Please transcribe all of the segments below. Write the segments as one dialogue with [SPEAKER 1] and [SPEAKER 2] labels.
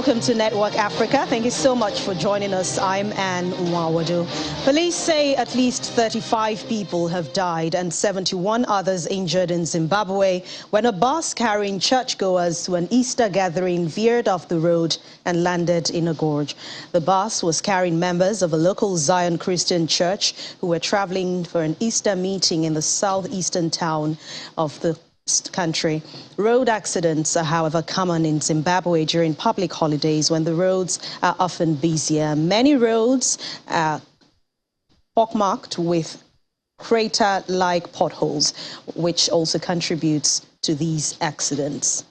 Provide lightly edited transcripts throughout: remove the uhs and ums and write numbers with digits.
[SPEAKER 1] welcome to Network Africa. Thank you so much for joining us. I'm Anne Nwawadu. Police say at least 35 people have died and 71 others injured in Zimbabwe when a bus carrying churchgoers to an Easter gathering veered off the road and landed in a gorge. The bus was carrying members of a local Zion Christian church who were traveling for an Easter meeting in the southeastern town of the country. Road accidents are, however, common in Zimbabwe during public holidays when the roads are often busier. Many roads are pockmarked with crater-like potholes, which also contributes to these accidents.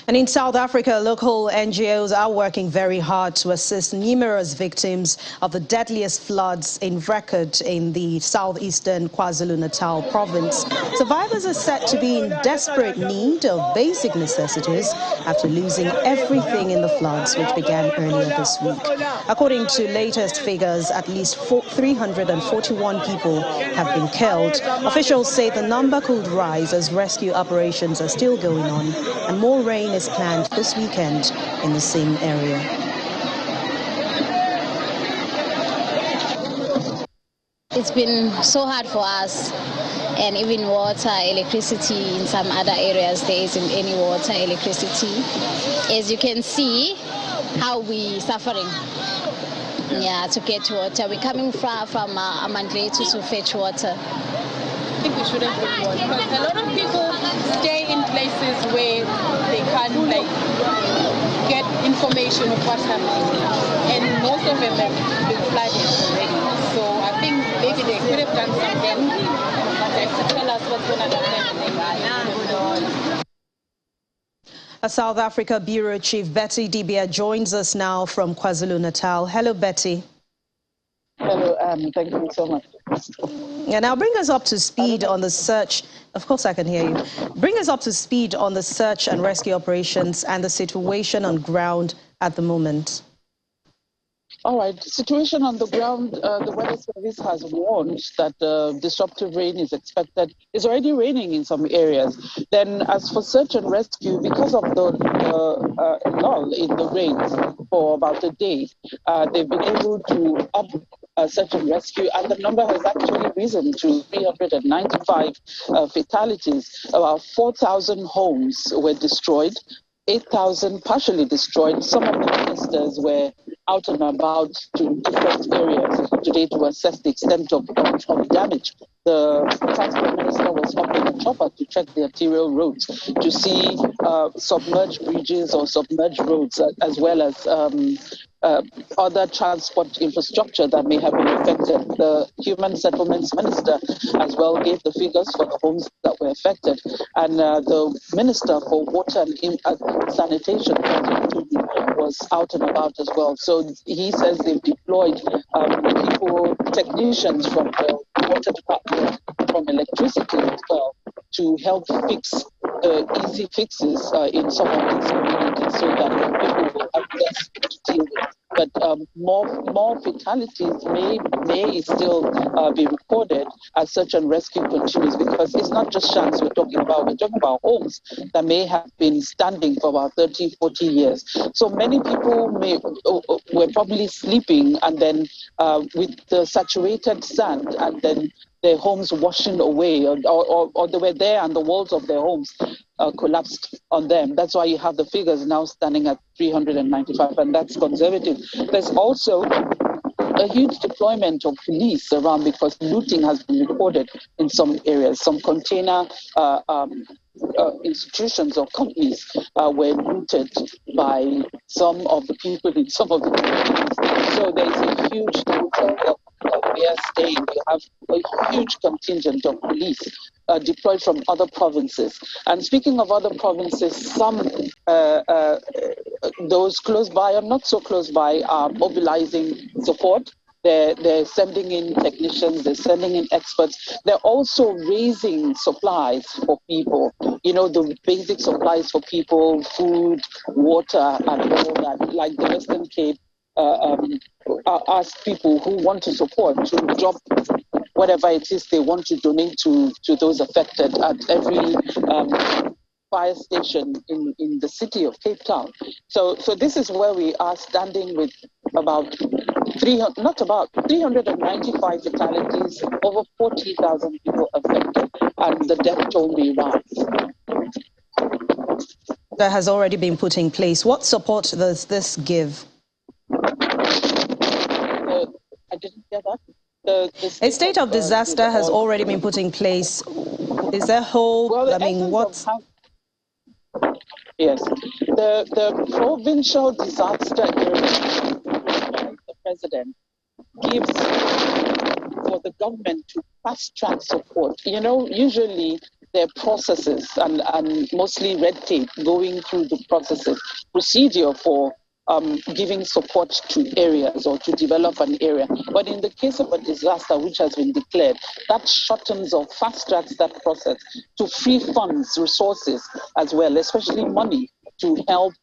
[SPEAKER 1] And in South Africa, local NGOs are working very hard to assist numerous victims of the deadliest floods in record in the southeastern KwaZulu-Natal province. Survivors are said to be in desperate need of basic necessities after losing everything in the floods, which began earlier this week. According to latest figures, at least 341 people have been killed. Officials say the number could rise as rescue operations are still going on, and more rain is planned this weekend in the same area.
[SPEAKER 2] It's been so hard for us, and even water, electricity in some other areas there isn't any water, electricity. As you can see, how we suffering. Yeah, to get water. We're coming from Amandletu to fetch water.
[SPEAKER 3] I think we shouldn't bring water because a lot of people stay in places where they can't get information of what's happening, and most of them have been flooded already. So I think maybe they could have done something to tell us what's going to happen.
[SPEAKER 1] A South Africa Bureau Chief Betty Dibia joins us now from KwaZulu-Natal. Hello, Betty.
[SPEAKER 4] Hello, thank you so much.
[SPEAKER 1] Yeah, now bring us up to speed on the search. Of course I can hear you. Bring us up to speed on the search and rescue operations and the situation on ground at the moment.
[SPEAKER 4] All right, situation on the ground, the Weather Service has warned that disruptive rain is expected. It's already raining in some areas. Then as for search and rescue, because of the lull in the rains for about a day, they've been able to up search and rescue, and the number has actually risen to 395 fatalities. About 4,000 homes were destroyed, 8,000 partially destroyed. Some of the ministers were out and about to different areas today to assess the extent of damage. The transport minister was up in a chopper to check the arterial roads to see submerged bridges or submerged roads, as well as other transport infrastructure that may have been affected. The Human Settlements Minister as well gave the figures for the homes that were affected. And the Minister for Water and Sanitation was out and about as well. So he says they've deployed technicians from the water department, from electricity as well, to help fix easy fixes in some of these communities so that people will have less to deal with. But more fatalities may still be recorded as search and rescue continues, because it's not just shanks we're talking about. We're talking about homes that may have been standing for about 30, 40 years. So many people were probably sleeping, and then with the saturated sand, and then their homes washing away, or they were there and the walls of their homes collapsed on them. That's why you have the figures now standing at 395, and that's conservative. There's also a huge deployment of police around because looting has been reported in some areas. Some container institutions or companies were looted by some of the people in some of the communities. So there's a huge hotel we are staying. We have a huge contingent of police deployed from other provinces. And speaking of other provinces, some those close by and not so close by are mobilizing support. They're sending in technicians, they're sending in experts. They're also raising supplies for people, the basic supplies for people, food, water, and all that, like the Western Cape. Ask people who want to support to drop whatever it is they want to donate to those affected at every fire station in the city of Cape Town. So this is where we are standing with about 395 fatalities, over 40,000 people affected, and the death toll may rise.
[SPEAKER 1] That has already been put in place. What support does this give?
[SPEAKER 4] I didn't get that.
[SPEAKER 1] A state of disaster has already been put in place. Is there hope?
[SPEAKER 4] Well,
[SPEAKER 1] I mean, what?
[SPEAKER 4] Yes, the provincial disaster area, the president gives for the government to fast-track support. You know, usually there are processes and mostly red tape going through the processes, procedure for giving support to areas or to develop an area. But in the case of a disaster which has been declared, that shortens or fast-tracks that process to free funds, resources as well, especially money, to help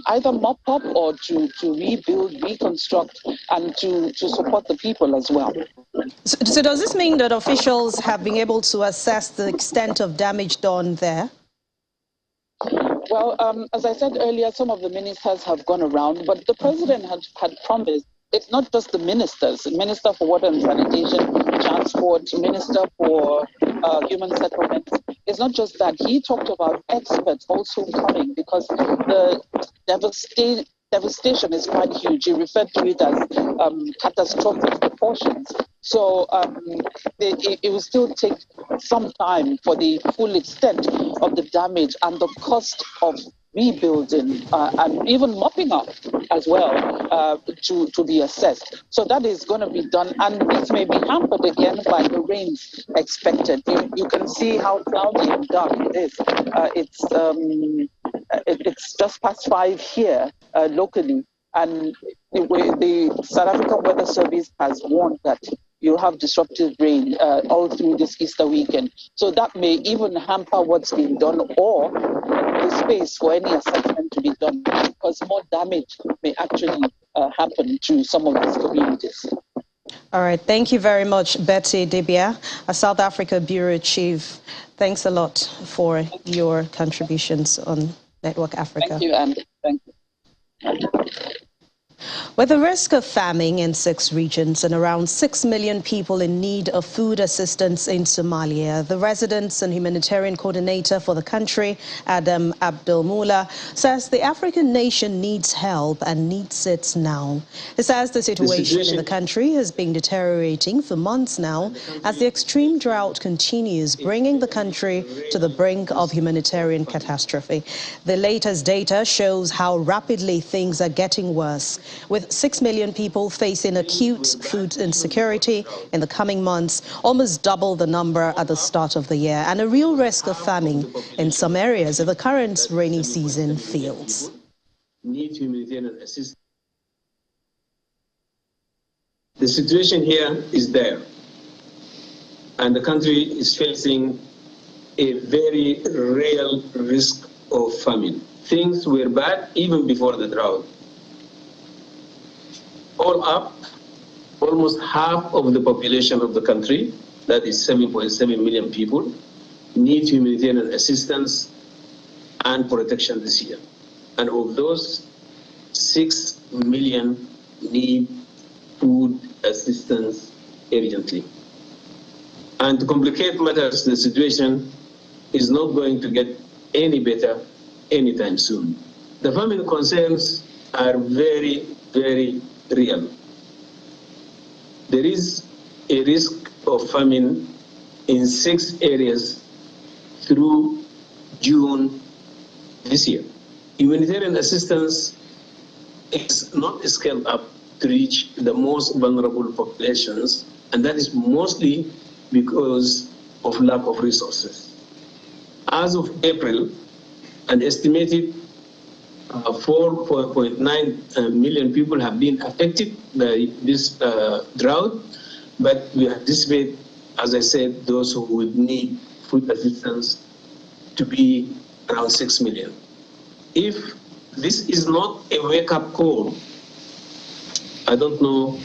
[SPEAKER 4] either mop up or to rebuild, reconstruct, and to support the people as well.
[SPEAKER 1] So does this mean that officials have been able to assess the extent of damage done there?
[SPEAKER 4] Well, as I said earlier, some of the ministers have gone around, but the president had promised, it's not just the ministers, Minister for Water and Sanitation, Transport, Minister for Human Settlements. It's not just that. He talked about experts also coming because the devastation is quite huge. He referred to it as catastrophic proportions. So it will still take some time for the full extent of the damage and the cost of rebuilding and even mopping up as well to be assessed. So that is going to be done, and it may be hampered again by the rains expected. You can see how cloudy and dark it is. It's just past 5 here locally, and the South African Weather Service has warned that you have disruptive rain all through this Easter weekend. So that may even hamper what's being done or the space for any assessment to be done, because more damage may actually happen to some of these communities.
[SPEAKER 1] All right. Thank you very much, Betty Dibia, a South Africa Bureau Chief. Thanks a lot for your contributions on Network Africa.
[SPEAKER 4] Thank you, Andy. Thank you.
[SPEAKER 1] With the risk of famine in 6 regions and around 6 million people in need of food assistance in Somalia, the Residence and Humanitarian Coordinator for the country, Adam Abdelmoula, says the African nation needs help and needs it now. He says the situation in the country has been deteriorating for months now as the extreme drought continues, bringing the country to the brink of humanitarian catastrophe. The latest data shows how rapidly things are getting worse, with 6 million people facing acute food insecurity in the coming months, almost double the number at the start of the year, and a real risk of famine in some areas of the current rainy season fields.
[SPEAKER 5] Need humanitarian assistance. The situation here is there, and the country is facing a very real risk of famine. Things were bad even before the drought. All up, almost half of the population of the country, that is 7.7 million people, need humanitarian assistance and protection this year. And of those, 6 million need food assistance urgently. And to complicate matters, the situation is not going to get any better anytime soon. The famine concerns are very, very real. There is a risk of famine in 6 areas through June this year. Humanitarian assistance is not scaled up to reach the most vulnerable populations, and that is mostly because of lack of resources. As of April, an estimated 4.9 million people have been affected by this drought, but we anticipate, as I said, those who would need food assistance to be around 6 million. If this is not a wake-up call, I don't know.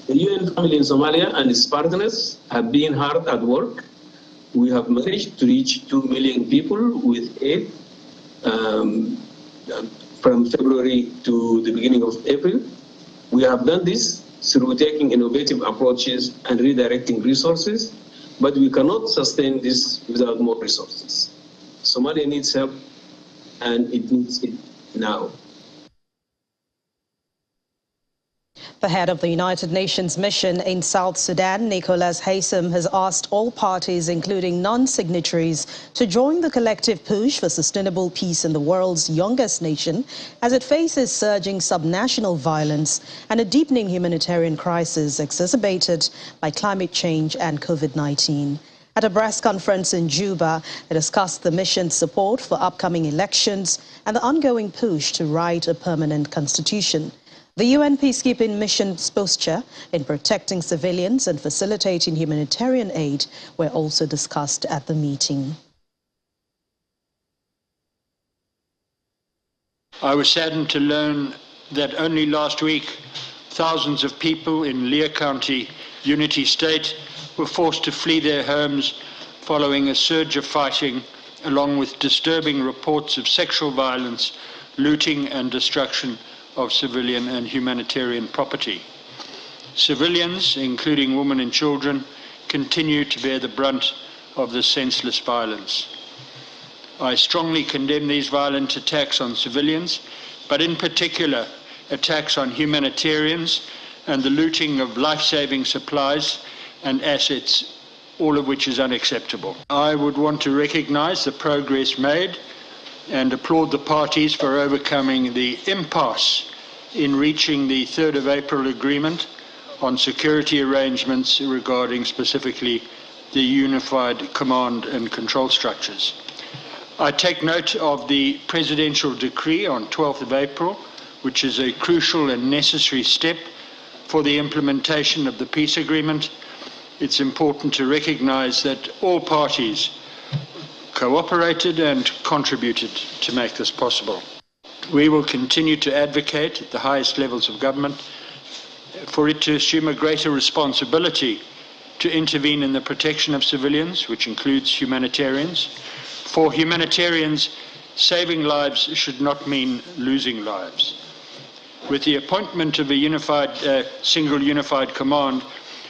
[SPEAKER 5] The UN family in Somalia and its partners have been hard at work we have managed to reach 2 million people with aid from February to the beginning of April. We have done this through taking innovative approaches and redirecting resources, but we cannot sustain this without more resources. Somalia needs help, and it needs it now.
[SPEAKER 1] The head of the United Nations mission in South Sudan, Nicholas Haysom, has asked all parties, including non-signatories, to join the collective push for sustainable peace in the world's youngest nation as it faces surging subnational violence and a deepening humanitarian crisis exacerbated by climate change and COVID-19. At a press conference in Juba, it discussed the mission's support for upcoming elections and the ongoing push to write a permanent constitution. The UN peacekeeping mission's posture in protecting civilians and facilitating humanitarian aid were also discussed at the meeting.
[SPEAKER 6] I was saddened to learn that only last week, thousands of people in Lear County, Unity State, were forced to flee their homes following a surge of fighting, along with disturbing reports of sexual violence, looting and destruction of civilian and humanitarian property. Civilians, including women and children, continue to bear the brunt of this senseless violence. I strongly condemn these violent attacks on civilians, but in particular attacks on humanitarians and the looting of life-saving supplies and assets, all of which is unacceptable. I would want to recognize the progress made and applaud the parties for overcoming the impasse in reaching the 3rd of April agreement on security arrangements regarding specifically the unified command and control structures. I take note of the presidential decree on 12th of April, which is a crucial and necessary step for the implementation of the peace agreement. It's important to recognize that all parties cooperated and contributed to make this possible. We will continue to advocate at the highest levels of government for it to assume a greater responsibility to intervene in the protection of civilians, which includes humanitarians. For humanitarians, saving lives should not mean losing lives. With the appointment of a single unified command,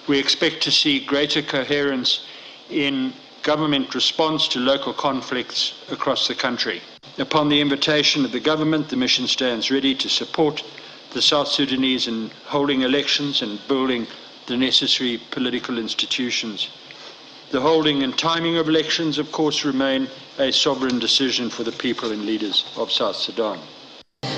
[SPEAKER 6] we expect to see greater coherence in government response to local conflicts across the country. Upon the invitation of the government, the mission stands ready to support the South Sudanese in holding elections and building the necessary political institutions. The holding and timing of elections, of course, remain a sovereign decision for the people and leaders of South Sudan.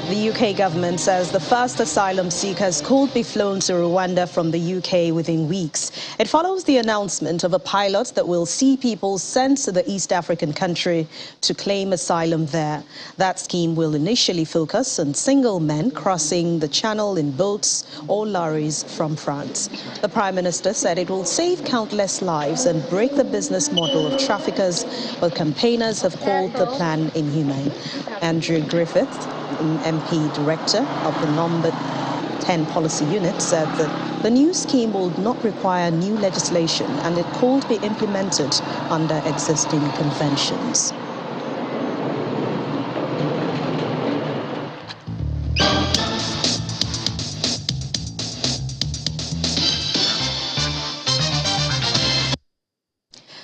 [SPEAKER 1] The UK government says the first asylum seekers could be flown to Rwanda from the UK within weeks. It follows the announcement of a pilot that will see people sent to the East African country to claim asylum there. That scheme will initially focus on single men crossing the channel in boats or lorries from France. The Prime Minister said it will save countless lives and break the business model of traffickers, but campaigners have called the plan inhumane. Andrew Griffith, MP Director of the Number 10 Policy Unit, said that the new scheme will not require new legislation and it could be implemented under existing conventions.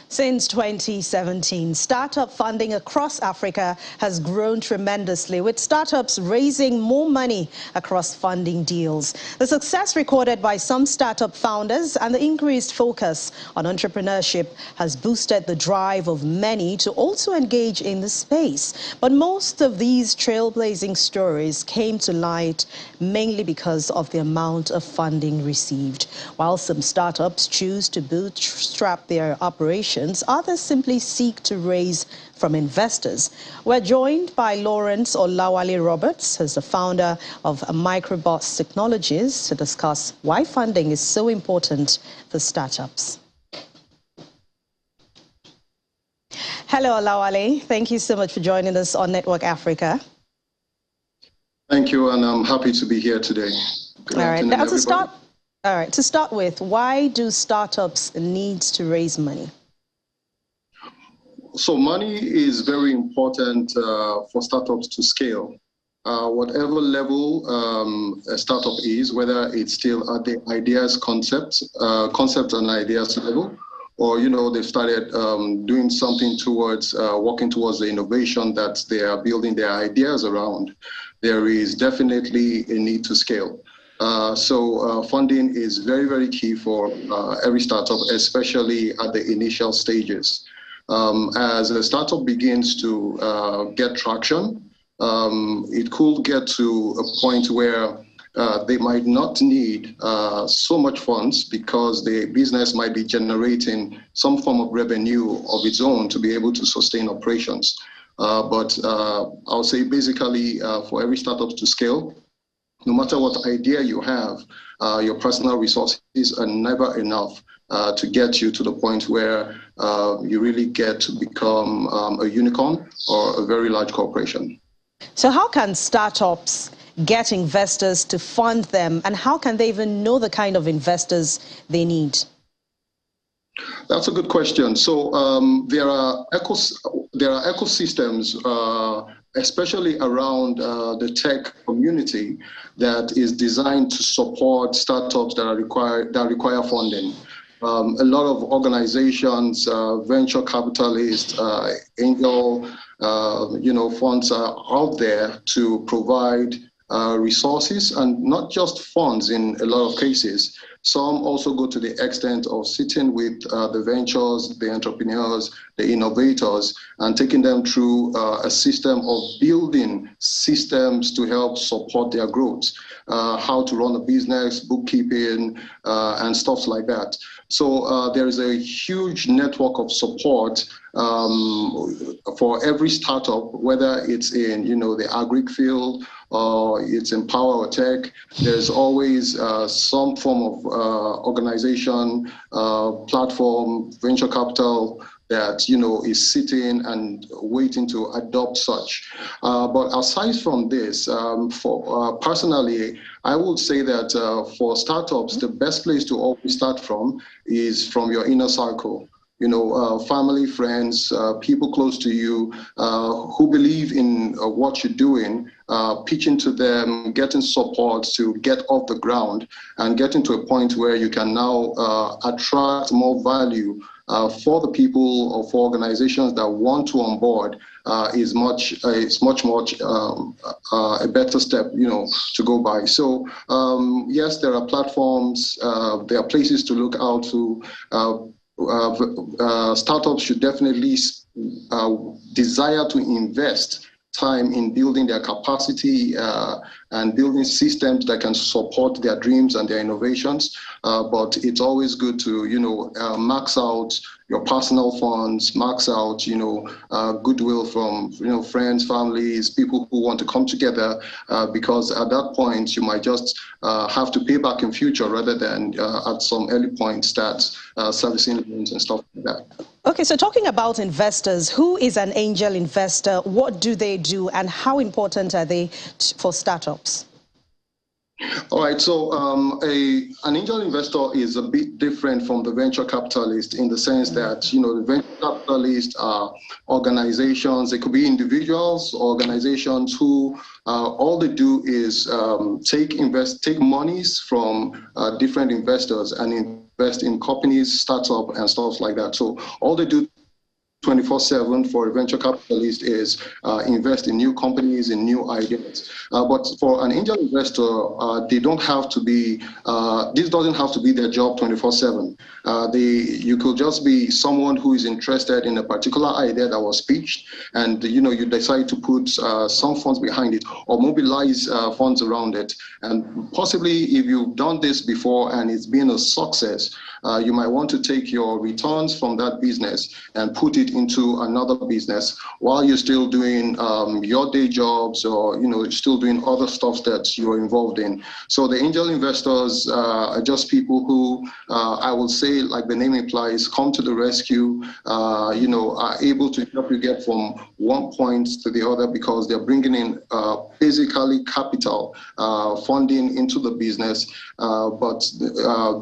[SPEAKER 1] Since 2017, startup funding across Africa has grown tremendously, with startups raising more money across funding deals. The success recorded by some startup founders and the increased focus on entrepreneurship has boosted the drive of many to also engage in the space. But most of these trailblazing stories came to light mainly because of the amount of funding received. While some startups choose to bootstrap their operations, others simply seek to raise from investors. We're joined by Lawrence Olawale Roberts, who's the founder of Microbots Technologies, to discuss why funding is so important for startups. Hello, Olawale. Thank you so much for joining us on Network Africa.
[SPEAKER 7] Thank you, and I'm happy to be here today. Good afternoon, everybody.
[SPEAKER 1] To start with, why do startups need to raise money?
[SPEAKER 7] So money is very important for startups to scale. Whatever level a startup is, whether it's still at the ideas concept and ideas level, or they've started doing something towards working towards the innovation that they are building their ideas around, there is definitely a need to scale. So funding is very, very key for every startup, especially at the initial stages. As a startup begins to get traction, it could get to a point where they might not need so much funds because the business might be generating some form of revenue of its own to be able to sustain operations. But I'll say basically for every startup to scale, no matter what idea you have, your personal resources are never enough to get you to the point where you really get to become a unicorn or a very large corporation.
[SPEAKER 1] So how can startups get investors to fund them, and how can they even know the kind of investors they need?
[SPEAKER 7] That's a good question. So there are ecosystems, especially around the tech community, that is designed to support startups that require funding. A lot of organizations, venture capitalists, angel, funds are out there to provide resources, and not just funds in a lot of cases. Some also go to the extent of sitting with the ventures, the entrepreneurs, the innovators, and taking them through a system of building systems to help support their growth, how to run a business, bookkeeping, and stuff like that. So there is a huge network of support for every startup, whether it's in the agri field or it's in power or tech. There's always some form of organization, platform, venture capital that is sitting and waiting to adopt such. But aside from this, personally, I would say that for startups, the best place to always start from is from your inner circle. Family, friends, people close to you who believe in what you're doing, pitching to them, getting support to get off the ground and getting to a point where you can now attract more value for the people or for organizations that want to onboard is much a better step, to go by. So yes, there are platforms, there are places to look out to. Startups should definitely desire to invest time in building their capacity and building systems that can support their dreams and their innovations. But it's always good to, max out your personal funds, max out, goodwill from, friends, families, people who want to come together, because at that point you might just have to pay back in future rather than at some early point start servicing loans and stuff like that.
[SPEAKER 1] Okay, so talking about investors, who is an angel investor? What do they do, and how important are they for startups?
[SPEAKER 7] All right, so an angel investor is a bit different from the venture capitalist in the sense that, the venture capitalists are organizations, they could be individuals, organizations who all they do is take monies from different investors and invest in companies, startup, and stuff like that. So all they do 24/7 for a venture capitalist is invest in new companies, in new ideas. But for an angel investor, they don't have to be, this doesn't have to be their job 24/7. You could just be someone who is interested in a particular idea that was pitched, and you decide to put some funds behind it or mobilize funds around it. And possibly if you've done this before and it's been a success, you might want to take your returns from that business and put it into another business while you're still doing your day jobs, or still doing other stuff that you're involved in. So the angel investors are just people who I would say, like the name implies, come to the rescue, are able to help you get from one point to the other because they're bringing in basically capital funding into the business. But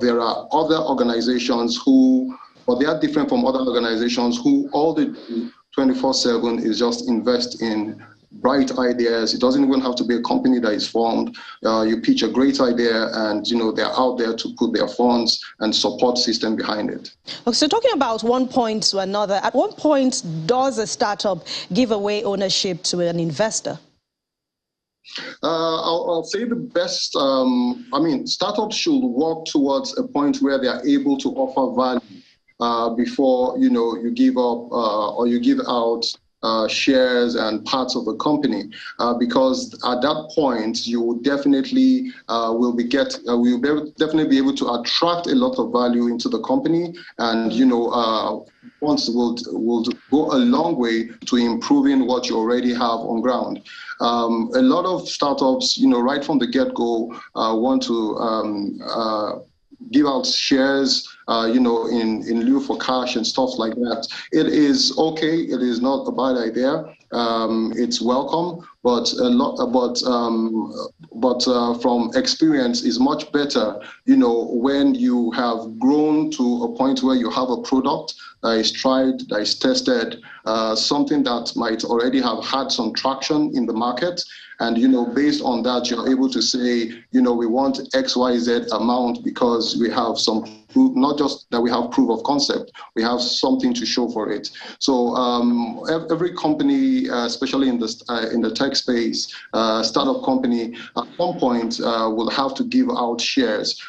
[SPEAKER 7] there are other organizations who, or they are different from other organizations who all they do 24/7 is just invest in bright ideas. It doesn't even have to be a company that is formed. You pitch a great idea and, they're out there to put their funds and support system behind it.
[SPEAKER 1] Okay, so talking about one point to another, at what point does a startup give away ownership to an investor?
[SPEAKER 7] I'll say the best, startups should work towards a point where they are able to offer value before, you give up or you give out shares and parts of the company, because at that point you will definitely definitely be able to attract a lot of value into the company, and funds will go a long way to improving what you already have on ground. A lot of startups, right from the get-go, want to give out shares, in lieu for cash and stuff like that. It is okay. It is not a bad idea. It's welcome, but from experience, is much better. When you have grown to a point where you have a product that is tried, that is tested, something that might already have had some traction in the market. And, based on that, you're able to say, we want XYZ amount because we have some proof, not just that we have proof of concept, we have something to show for it. So every company, especially in the tech space, startup company, at some point will have to give out shares,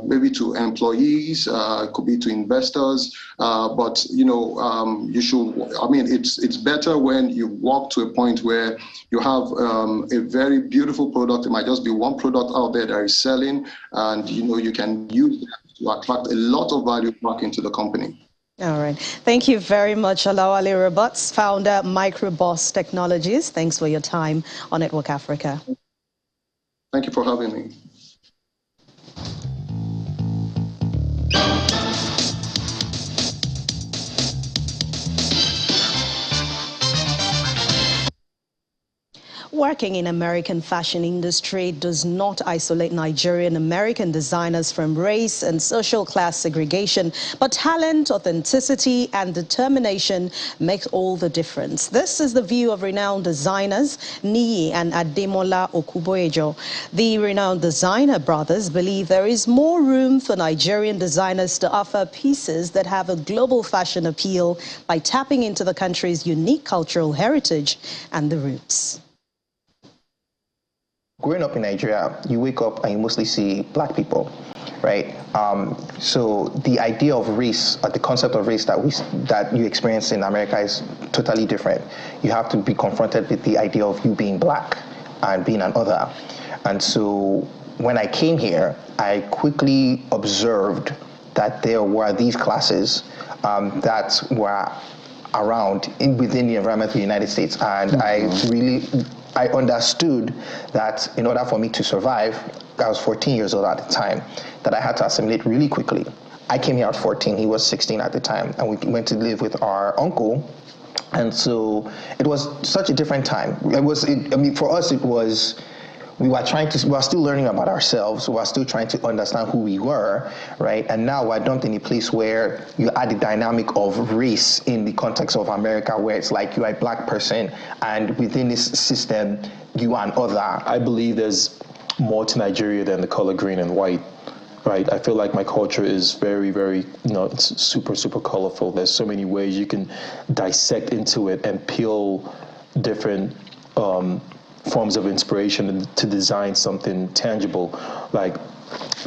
[SPEAKER 7] maybe to employees, could be to investors, but you should. It's better when you walk to a point where you have a very beautiful product. It might just be one product out there that is selling, and you can use that to attract a lot of value back into the company.
[SPEAKER 1] All right. Thank you very much, Olawale Robots, founder, Microboss Technologies. Thanks for your time on Network Africa.
[SPEAKER 7] Thank you for having me.
[SPEAKER 1] Working in American fashion industry does not isolate Nigerian-American designers from race and social class segregation, but talent, authenticity, and determination make all the difference. This is the view of renowned designers Niyi and Ademola Okuboejo. The renowned designer brothers believe there is more room for Nigerian designers to offer pieces that have a global fashion appeal by tapping into the country's unique cultural heritage and the roots.
[SPEAKER 8] Growing up in Nigeria, you wake up and you mostly see black people, right? So the idea of race, or the concept of race that you experience in America is totally different. You have to be confronted with the idea of you being black and being an other. And so when I came here, I quickly observed that there were these classes that were around within the environment of the United States. And I understood that in order for me to survive, I was 14 years old at the time, that I had to assimilate really quickly. I came here at 14, he was 16 at the time, and we went to live with our uncle. And so it was such a different time. For us, it was, we were still learning about ourselves. We were still trying to understand who we were, right? And now we're dumped in a place where you add the dynamic of race in the context of America, where it's like you're a black person, and within this system, you are an other.
[SPEAKER 9] I believe there's more to Nigeria than the color green and white, right? I feel like my culture is very, very, it's super, super colorful. There's so many ways you can dissect into it and peel different forms of inspiration to design something tangible. Like,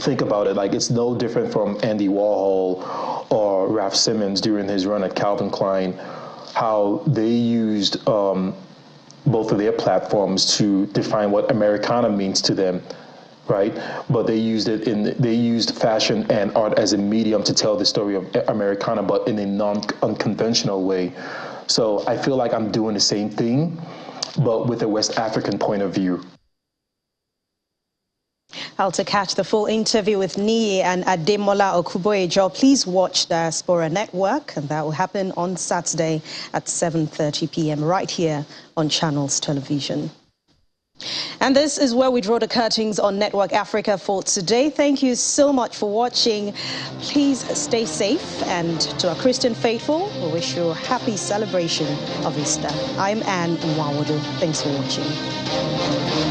[SPEAKER 9] think about it, like it's no different from Andy Warhol or Raf Simons during his run at Calvin Klein, how they used both of their platforms to define what Americana means to them, right? But they used fashion and art as a medium to tell the story of Americana, but in a non-unconventional way. So I feel like I'm doing the same thing, but with a West African point of view.
[SPEAKER 1] How to catch the full interview with Niyi and Ademola Okuboejo, please watch Diaspora Network, and that will happen on Saturday at 7:30 p.m. right here on Channels Television. And this is where we draw the curtains on Network Africa for today. Thank you so much for watching. Please stay safe, and to our Christian faithful, we wish you a happy celebration of Easter. I'm Anne Nwawodu. Thanks for watching.